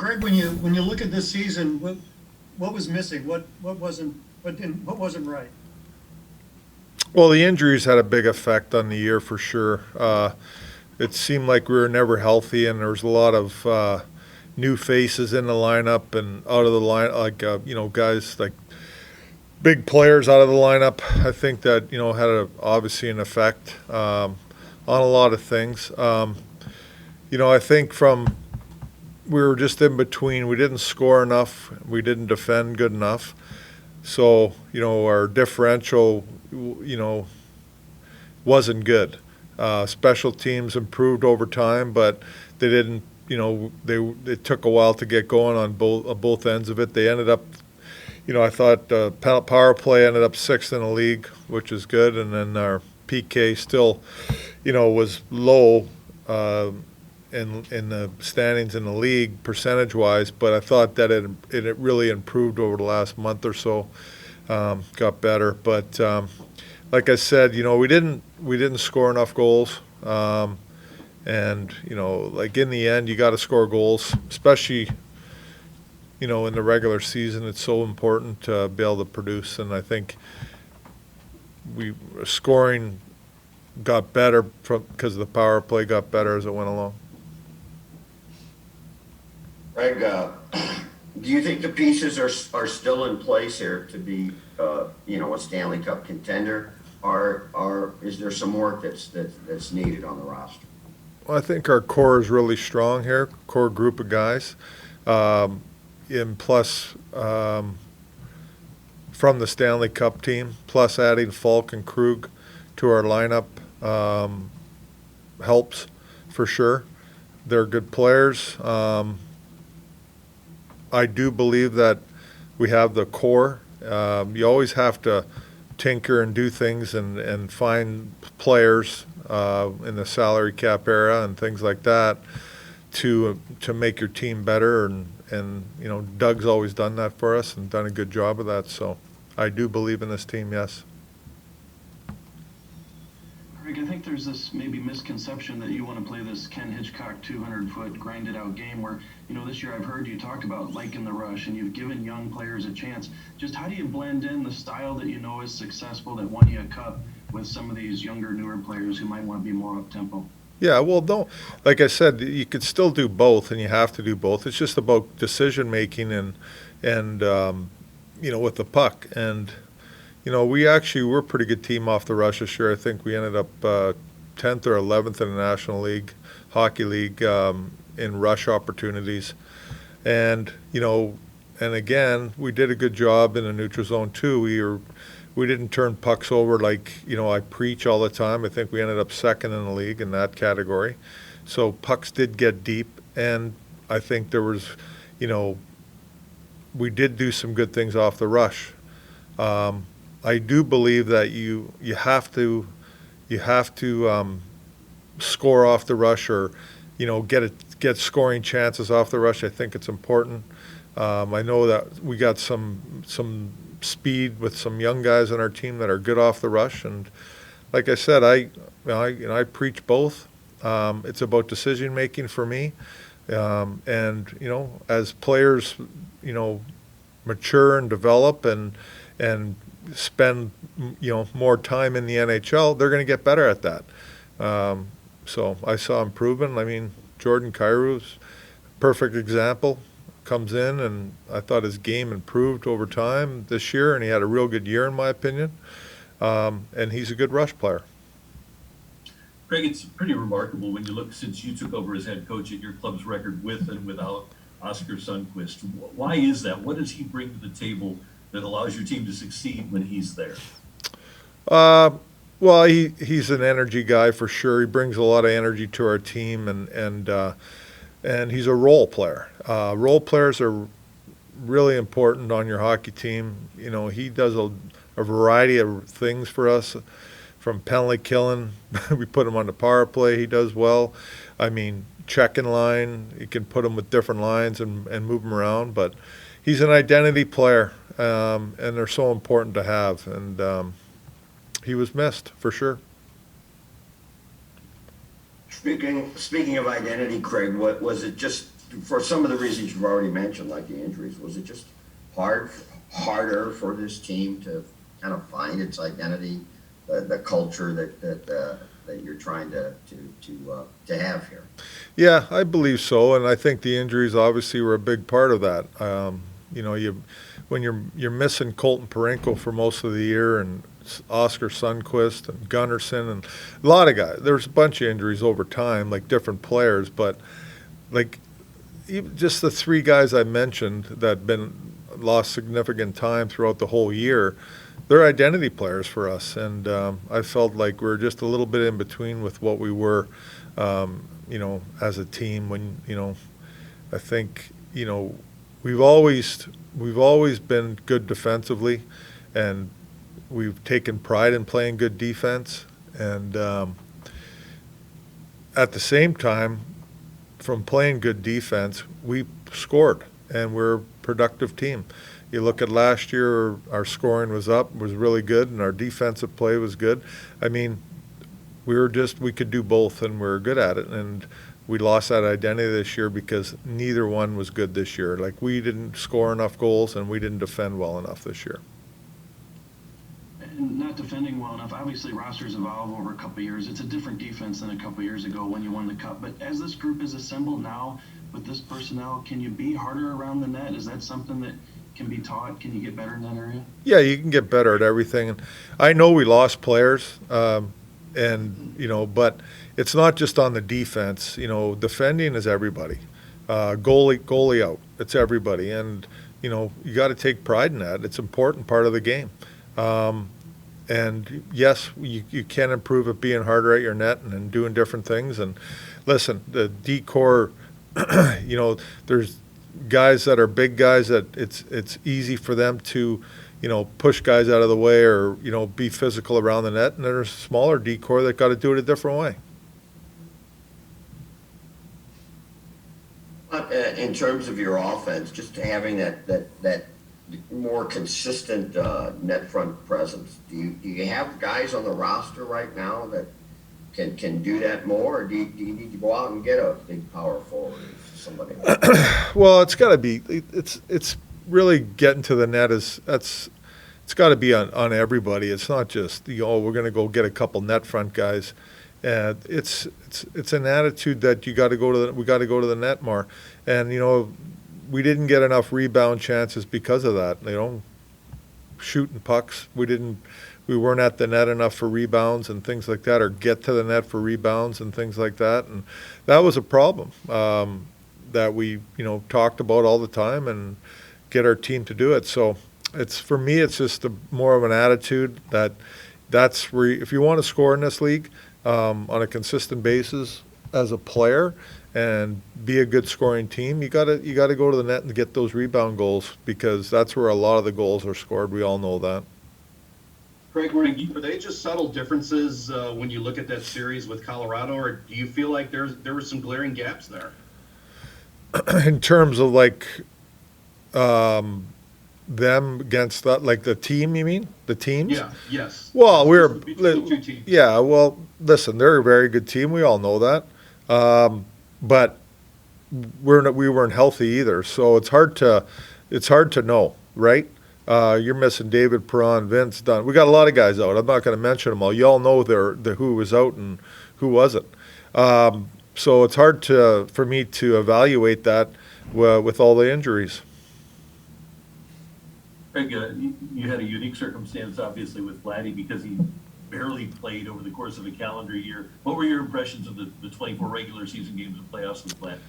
Craig, when you look at this season, what was missing? What wasn't right? Well, the injuries had a big effect on the year for sure. It seemed like we were never healthy, and there was a lot of new faces in the lineup and out of the line, like guys like big players out of the lineup. I think that had obviously an effect on a lot of things. I think from we were just in between. We didn't score enough. We didn't defend good enough. So our differential, wasn't good. Special teams improved over time, but they didn't. It took a while to get going on both ends of it. They ended up, I thought power play ended up sixth in the league, which is good, and then our PK still, was low in the standings in the league percentage wise. But I thought that it really improved over the last month or so, got better. But like I said, we didn't score enough goals. And, like in the end, you got to score goals, especially, in the regular season. It's so important to be able to produce. And I think scoring got better because the power play got better as it went along. Greg, do you think the pieces are still in place here to be, a Stanley Cup contender, or is there some work that's needed on the roster? Well, I think our core is really strong here, core group of guys. And plus, from the Stanley Cup team, plus adding Falk and Krug to our lineup helps for sure. They're good players. I do believe that we have the core. You always have to tinker and do things and find players in the salary cap era and things like that to make your team better. And Doug's always done that for us and done a good job of that. So I do believe in this team, yes. Greg, I think there's this maybe misconception that you want to play this Ken Hitchcock 200-foot grinded-out game where, this year I've heard you talk about liking the rush and you've given young players a chance. Just how do you blend in the style that is successful, that won you a cup, with some of these younger, newer players who might want to be more up-tempo? Yeah, well, like I said, you could still do both, and you have to do both. It's just about decision-making and with the puck. And we're a pretty good team off the rush this year. I think we ended up 10th or 11th in the National League, Hockey League, in rush opportunities. And, and again, we did a good job in the neutral zone too. We didn't turn pucks over like, I preach all the time. I think we ended up second in the league in that category. So pucks did get deep, and I think there was, we did do some good things off the rush. I do believe that you have to score off the rush, or get scoring chances off the rush. I think it's important. I know that we got some speed with some young guys on our team that are good off the rush, and like I said, I preach both. It's about decision making for me, and as players mature and develop and spend more time in the NHL, they're going to get better at that. So I saw improvement. I mean, Jordan Kyrou's perfect example. Comes in, and I thought his game improved over time this year, and he had a real good year in my opinion. And he's a good rush player. Craig, it's pretty remarkable when you look, since you took over as head coach, at your club's record with and without Oscar Sundqvist. Why is that? What does he bring to the table that allows your team to succeed when he's there? Well, he's an energy guy for sure. He brings a lot of energy to our team, and he's a role player. Role players are really important on your hockey team. He does a variety of things for us, from penalty killing. We put him on the power play. He does well. I mean, checking line. You can put him with different lines and move him around. But he's an identity player, and they're so important to have. And he was missed for sure. Speaking of identity, Craig, what was it? Just for some of the reasons you've already mentioned, like the injuries, was it just harder for this team to kind of find its identity, the culture that you're trying to have here? Yeah, I believe so, and I think the injuries obviously were a big part of that. When you're missing Colton Parayko for most of the year, and Oscar Sundqvist and Gunnarsson and a lot of guys. There's a bunch of injuries over time, like different players, but like even just the three guys I mentioned that lost significant time throughout the whole year, they're identity players for us, and I felt like we're just a little bit in between with what we were, as a team. When I think we've always been good defensively, and we've taken pride in playing good defense, and at the same time, from playing good defense, we scored, and we're a productive team. You look at last year, our scoring was really good, and our defensive play was good. I mean, we could do both, and we're good at it, and we lost that identity this year because neither one was good this year. Like, we didn't score enough goals, and we didn't defend well enough this year. And not defending well enough. Obviously, rosters evolve over a couple of years. It's a different defense than a couple of years ago when you won the cup. But as this group is assembled now with this personnel, can you be harder around the net? Is that something that can be taught? Can you get better in that area? Yeah, you can get better at everything. And I know we lost players, but it's not just on the defense. Defending is everybody. Goalie out, it's everybody. And, you got to take pride in that. It's an important part of the game. And yes, you can improve at being harder at your net and doing different things. And listen, the D-core, there's guys that are big guys that it's easy for them to, push guys out of the way or, be physical around the net. And there's smaller D-core that got to do it a different way. In terms of your offense, just having that more consistent net front presence. Do you have guys on the roster right now that can do that more, or do you need to go out and get a big power forward, somebody? Well, it's got to be. It's really getting to the net it's got to be on everybody. It's not just we're going to go get a couple net front guys. It's an attitude that we got to go to the net more, and we didn't get enough rebound chances because of that. Shooting pucks, we weren't at the net enough for rebounds and things like that, or get to the net for rebounds and things like that, and that was a problem that we talked about all the time and get our team to do it. So for me, it's just more of an attitude that's where if you want to score in this league on a consistent basis as a player and be a good scoring team, you gotta go to the net and get those rebound goals, because that's where a lot of the goals are scored. We all know that. Craig, were they just subtle differences when you look at that series with Colorado, or do you feel like there were some glaring gaps there? In terms of them against that, like the team, you mean? The teams? Yeah, yes. Well, Between the two teams. Yeah, well, listen, they're a very good team. We all know that. But we weren't healthy either, so it's hard to know, right? You're missing David Perron, Vince Dunn. We got a lot of guys out. I'm not going to mention them all. You all know who was out and who wasn't. So it's hard for me to evaluate that with all the injuries. Craig, you had a unique circumstance, obviously, with Vladdy because he barely played over the course of a calendar year. What were your impressions of the 24 regular season games and playoffs with Vladdy?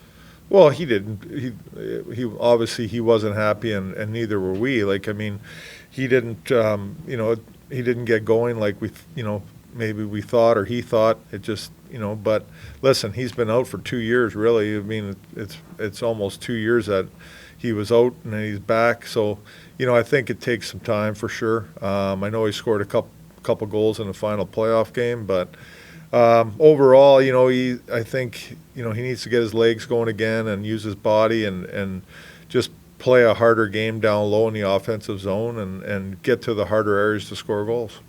Well, he didn't. He obviously he wasn't happy, and neither were we. He didn't. He didn't get going like maybe we thought or he thought. It just But listen, he's been out for 2 years. Really, I mean, it's almost 2 years that he was out and then he's back. So I think it takes some time for sure. I know he scored a couple goals in the final playoff game, but overall, I think he needs to get his legs going again and use his body and just play a harder game down low in the offensive zone and get to the harder areas to score goals.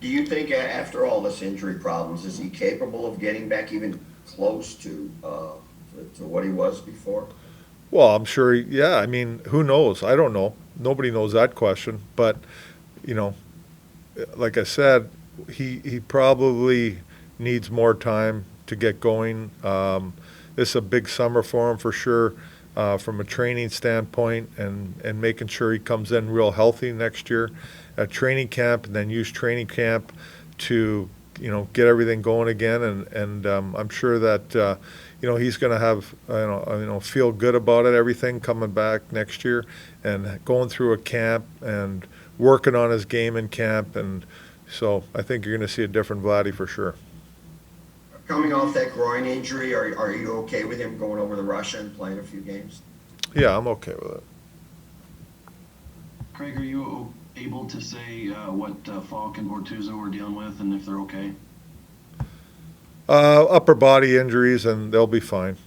Do you think after all this injury problems, is he capable of getting back even close to to what he was before? Well, I'm sure, yeah, I mean, who knows? I don't know. Nobody knows that question, but, you know, like I said, he probably needs more time to get going. This is a big summer for him for sure, from a training standpoint, and making sure he comes in real healthy next year at training camp, and then use training camp to, you know, get everything going again. And I'm sure that, you know, he's going to have, feel good about it, everything coming back next year, and going through a camp and working on his game in camp. And so I think you're going to see a different Vladdy for sure. Coming off that groin injury, are you okay with him going over to Russia and playing a few games? Yeah, I'm okay with it. Craig, are you able to say what Falk and Bortuzzo were dealing with and if they're okay? Upper body injuries, and they'll be fine.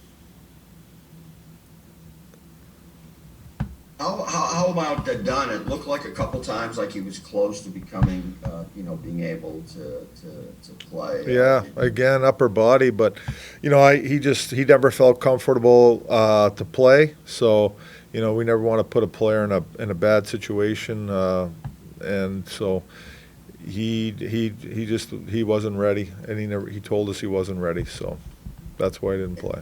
How about Dunn? It looked like a couple times like he was close to becoming, being able to play. Yeah, again, upper body, but, you know, he never felt comfortable to play. So, you know, we never want to put a player in a bad situation, and so he wasn't ready, and he told us he wasn't ready. So that's why he didn't play.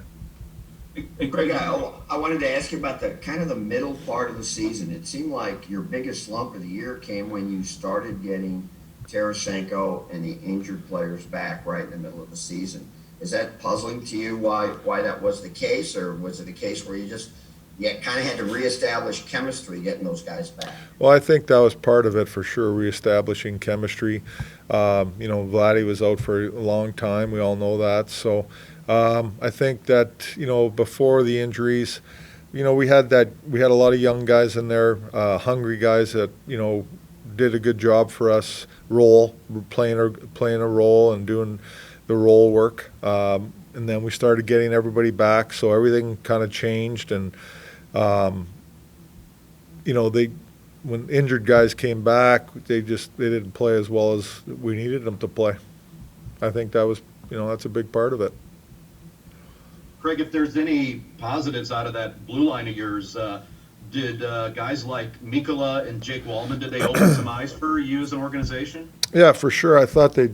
Hey, Greg, I wanted to ask you about the middle part of the season. It seemed like your biggest slump of the year came when you started getting Tarasenko and the injured players back right in the middle of the season. Is that puzzling to you why that was the case, or was it a case where you kind of had to reestablish chemistry getting those guys back? Well, I think that was part of it for sure, reestablishing chemistry. Vladdy was out for a long time. We all know that. So I think that, before the injuries, we had a lot of young guys in there, hungry guys that, did a good job for us, playing a role and doing the role work. And then we started getting everybody back, so everything kind of changed. And, when injured guys came back, they didn't play as well as we needed them to play. I think that was, that's a big part of it. Craig, if there's any positives out of that blue line of yours, did guys like Mikkola and Jake Wallman, did they open some eyes for you as an organization? Yeah, for sure. I thought they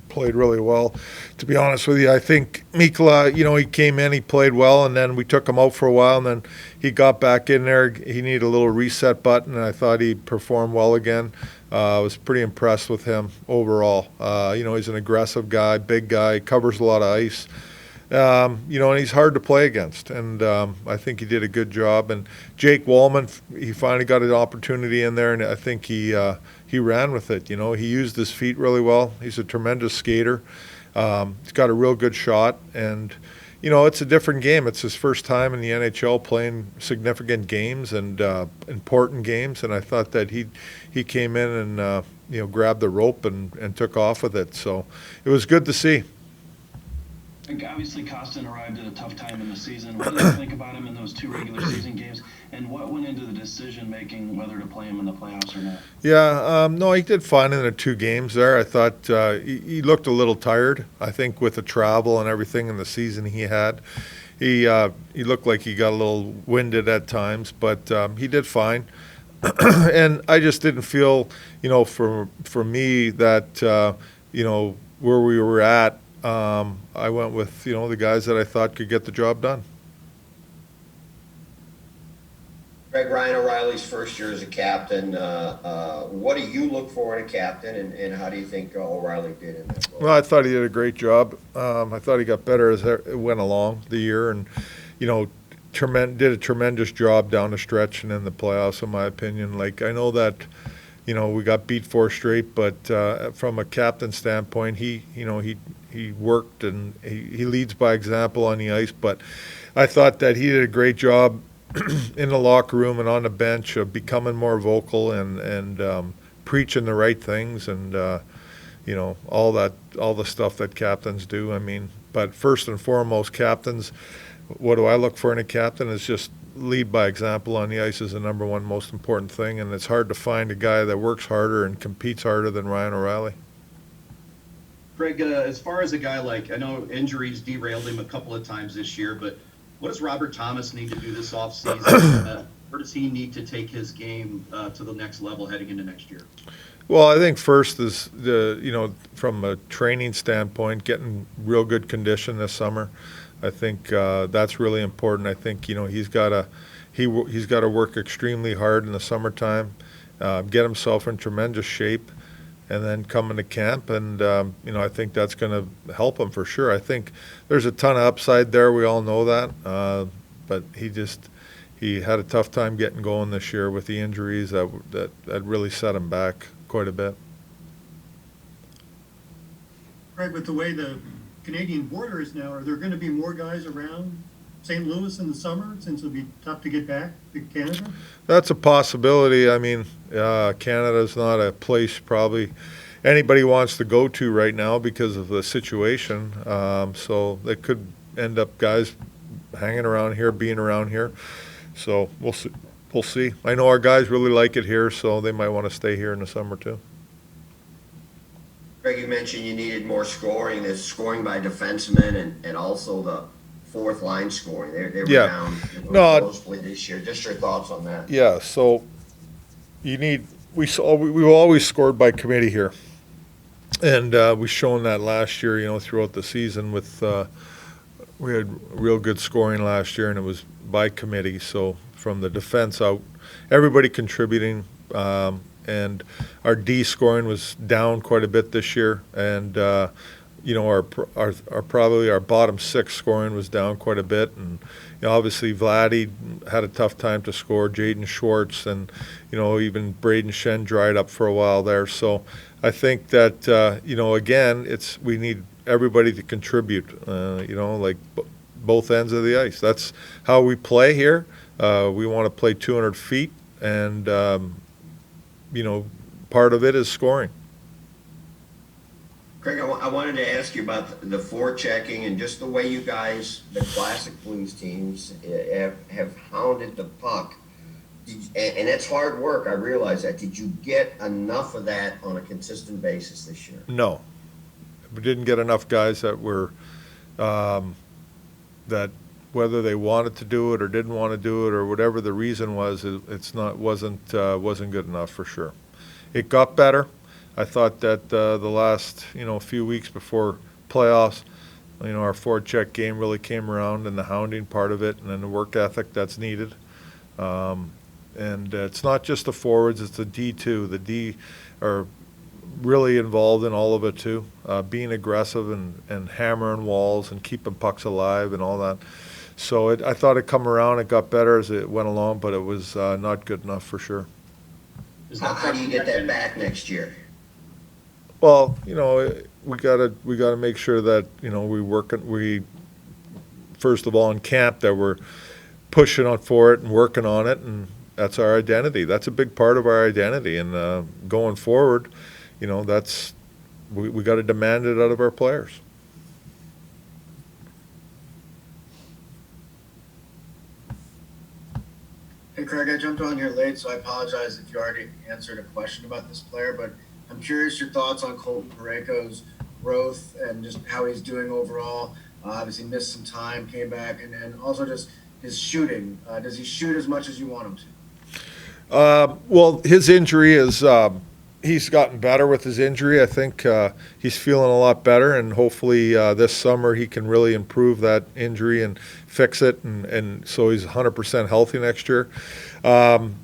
played really well, to be honest with you. I think Mikkola, he came in, he played well, and then we took him out for a while, and then he got back in there. He needed a little reset button, and I thought he performed well again. I was pretty impressed with him overall. He's an aggressive guy, big guy, covers a lot of ice. And he's hard to play against, and I think he did a good job. And Jake Wallman, he finally got an opportunity in there, and I think he ran with it. He used his feet really well. He's a tremendous skater. He's got a real good shot, and it's a different game. It's his first time in the NHL playing significant games and important games, and I thought that he came in and grabbed the rope and took off with it. So it was good to see. Obviously, Kostin arrived at a tough time in the season. What did you think about him in those two regular season games, and what went into the decision-making whether to play him in the playoffs or not? Yeah, no, he did fine in the two games there. I thought he looked a little tired, I think, with the travel and everything in the season he had. He looked like he got a little winded at times, but he did fine. And I just didn't feel, for me that, where we were at, I went with, the guys that I thought could get the job done. Greg, Ryan O'Reilly's first year as a captain. What do you look for in a captain, and how do you think O'Reilly did in that role? Well, I thought he did a great job. I thought he got better as it went along the year, and, did a tremendous job down the stretch and in the playoffs, in my opinion. Like, I know that, we got beat 4 straight, but from a captain standpoint, he worked, and he leads by example on the ice. But I thought that he did a great job in the locker room and on the bench of becoming more vocal and preaching the right things, and all the stuff that captains do. I mean, but first and foremost, captains, what do I look for in a captain is just lead by example on the ice is the number one most important thing, and it's hard to find a guy that works harder and competes harder than Ryan O'Reilly. Greg, as far as a guy like, I know injuries derailed him a couple of times this year, but What does Robert Thomas need to do this offseason? Where does he need to take his game to the next level heading into next year? Well, I think first is from a training standpoint, getting real good condition this summer. I think that's really important. I think he's got to work extremely hard in the summertime, get himself in tremendous shape, and then come into camp. And I think that's going to help him for sure. I think there's a ton of upside there. We all know that, but he had a tough time getting going this year with the injuries that really set him back quite a bit. Craig, with the way the Canadian border is now, are there going to be more guys around St. Louis in the summer since it'll be tough to get back to Canada? That's a possibility. I mean, Canada's not a place probably anybody wants to go to right now because of the situation. So they could end up guys hanging around here, being around here. So we'll see. We'll see. I know our guys really like it here, so they might want to stay here in the summer too. Greg, you mentioned you needed more scoring. There's scoring by defensemen and also the fourth line scoring. They were down closely this year. Just your thoughts on that. Yeah, so we've always scored by committee here. And we've shown that last year, throughout the season with we had real good scoring last year, and it was by committee. So from the defense out, everybody contributing, and our D scoring was down quite a bit this year, and our probably our bottom six scoring was down quite a bit, and obviously Vladdy had a tough time to score, Jaden Schwartz, and even Braden Shen dried up for a while there. So I think that again, we need everybody to contribute, like both ends of the ice. That's how we play here. We want to play 200 feet, and part of it is scoring. Craig, I wanted to ask you about the forechecking and just the way you guys, the classic Blues teams, have hounded the puck. And it's hard work, I realize that. Did you get enough of that on a consistent basis this year? No. We didn't get enough guys that were that whether they wanted to do it or didn't want to do it or whatever the reason was, wasn't good enough for sure. It got better. I thought that the last few weeks before playoffs, our forecheck game really came around, and the hounding part of it, and then the work ethic that's needed. And it's not just the forwards; it's the D too. The D are really involved in all of it too, being aggressive and hammering walls and keeping pucks alive and all that. So I thought it come around. It got better as it went along, but it was not good enough for sure. How do you get that back next year? Well, we gotta make sure that we first of all in camp that we're pushing on for it and working on it, and that's our identity. That's a big part of our identity, and going forward, that's we got to demand it out of our players. Hey Craig, I jumped on here late, so I apologize if you already answered a question about this player, but I'm curious your thoughts on Colton Parayko's growth and just how he's doing overall. Obviously missed some time, came back, and then also just his shooting. Does he shoot as much as you want him to? Well, his injury is he's gotten better with his injury. I think he's feeling a lot better, and hopefully this summer he can really improve that injury and fix it, and so he's 100% healthy next year. Obviously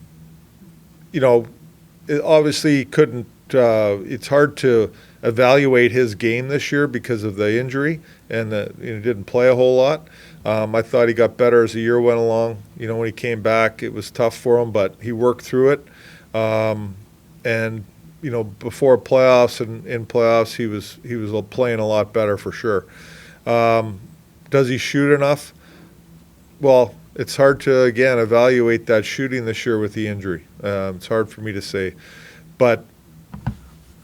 he couldn't. It's hard to evaluate his game this year because of the injury, and he didn't play a whole lot. I thought he got better as the year went along. When he came back, it was tough for him, but he worked through it. And before playoffs and in playoffs, he was playing a lot better for sure. Does he shoot enough? Well, it's hard to again evaluate that shooting this year with the injury. It's hard for me to say, but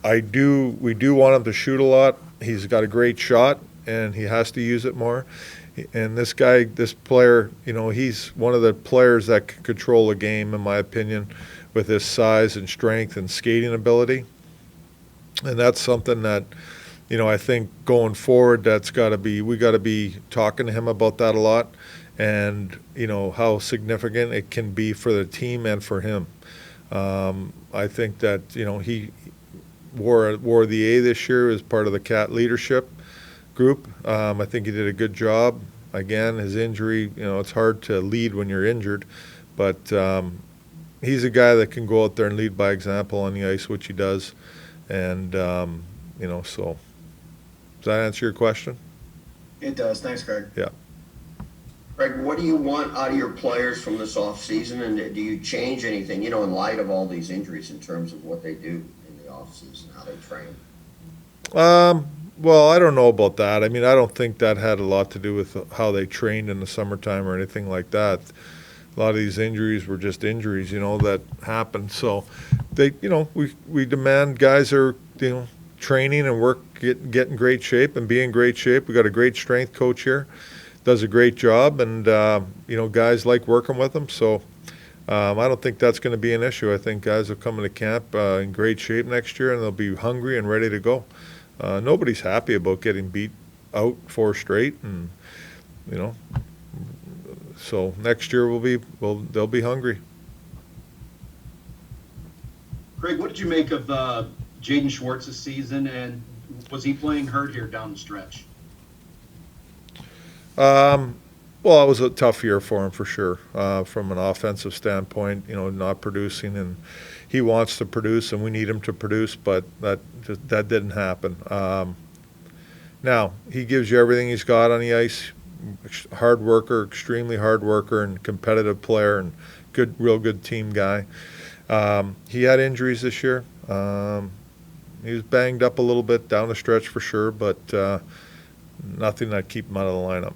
we do want him to shoot a lot. He's got a great shot, and he has to use it more. And this player, he's one of the players that can control a game, in my opinion, with his size and strength and skating ability. And that's something that, I think going forward, we got to be talking to him about that a lot. and how significant it can be for the team and for him. I think that he wore the A this year as part of the Cat leadership group. I think he did a good job. Again, his injury, it's hard to lead when you're injured, but he's a guy that can go out there and lead by example on the ice, which he does. And, so does that answer your question? It does. Thanks, Craig. Yeah. Greg, what do you want out of your players from this offseason, and do you change anything, in light of all these injuries in terms of what they do in the offseason, how they train? Well, I don't know about that. I mean, I don't think that had a lot to do with how they trained in the summertime or anything like that. A lot of these injuries were just injuries, that happened. So they, we demand guys are, training and get in great shape and be in great shape. We got a great strength coach here, does a great job, and guys like working with him. So I don't think that's going to be an issue. I think guys will come into camp in great shape next year, and they'll be hungry and ready to go. Nobody's happy about getting beat out 4 straight, and so next year they'll be hungry. Craig, what did you make of Jaden Schwartz's season, and was he playing hurt here down the stretch? Well, it was a tough year for him for sure, from an offensive standpoint, not producing, and he wants to produce and we need him to produce, but that didn't happen. Now, he gives you everything he's got on the ice, hard worker, extremely hard worker and competitive player and real good team guy. He had injuries this year. He was banged up a little bit down the stretch for sure, but nothing that keep him out of the lineup.